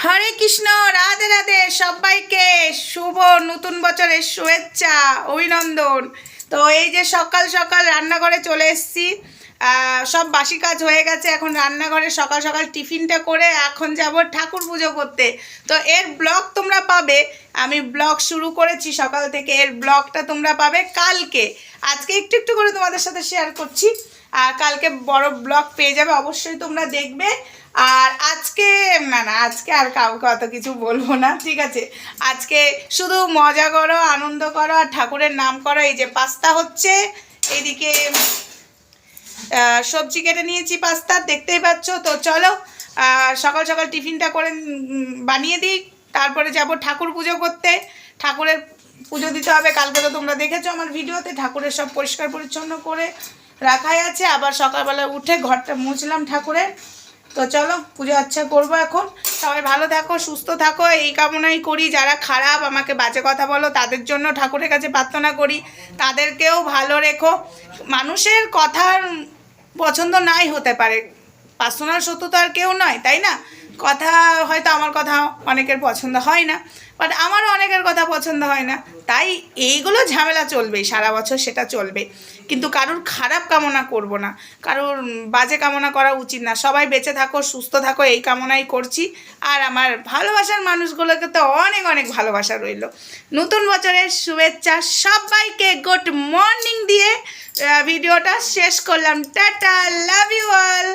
হরে কৃষ্ণ, রাধে রাধে। সবাইকে শুভ নতুন বছরের শুভেচ্ছা, অভিনন্দন। তো এই যে সকাল সকাল রান্নাঘরে চলে এসেছি। সব বাসি কাজ হয়ে গেছে, এখন রান্নাঘরে সকাল সকাল টিফিনটা করে এখন যাব ঠাকুর পুজো করতে। তো এর ব্লগ তোমরা পাবে, আমি ব্লগ শুরু করেছি সকাল থেকে, এর ব্লগটা তোমরা পাবে কালকে। আজকে একটু একটু করে তোমাদের সাথে শেয়ার করছি, আর কালকে বড় ব্লগ পেয়ে যাবে, অবশ্যই তোমরা দেখবে। আর আজকে আজকে আর কাউকে অত কিছু বলবো না, ঠিক আছে? আজকে শুধু মজা করো, আনন্দ করো, আর ঠাকুরের নাম করো। এই যে পাস্তা হচ্ছে, এইদিকে সবজি কেটে নিয়েছি পাস্তা, দেখতেই পাচ্ছ। তো চলো সকাল সকাল টিফিনটা করে বানিয়ে দিই, তারপরে যাব ঠাকুর পুজো করতে। ঠাকুরের পুজো দিতে হবে। কালকে তো তোমরা দেখেছো আমার ভিডিওতে, ঠাকুরের সব পরিষ্কার পরিচ্ছন্ন করে রাখাই আছে। আবার সকালবেলা উঠে ঘরটা মুছলাম ঠাকুরের। তো চলো পুজো আচ্ছা করবো এখন। সবাই ভালো থাকো, সুস্থ থাকো, এই কামনাই করি। যারা খারাপ আমাকে বাজে কথা বলো তাদের জন্য ঠাকুরের কাছে প্রার্থনা করি, তাদেরকেও ভালো রেখো। মানুষের কথার পছন্দ নাই হতে পারে, পার্সোনাল সত্য তো আর কেউ নয়, তাই না? কথা হয়তো আমার কথা অনেকের পছন্দ হয় না, বাট আমারও অনেকের কথা পছন্দ হয় না। তাই এইগুলো ঝামেলা চলবেই সারা বছর, সেটা চলবে। কিন্তু কারোর খারাপ কামনা করব না, কারোর বাজে কামনা করা উচিত না। সবাই বেঁচে থাকো, সুস্থ থাকো, এই কামনাই করছি। আর আমার ভালোবাসার মানুষগুলোকে তো অনেক অনেক ভালোবাসা রইল। নতুন বছরের শুভেচ্ছা সবাইকে, গুড মর্নিং দিয়ে ভিডিওটা শেষ করলাম। Tata, love you all.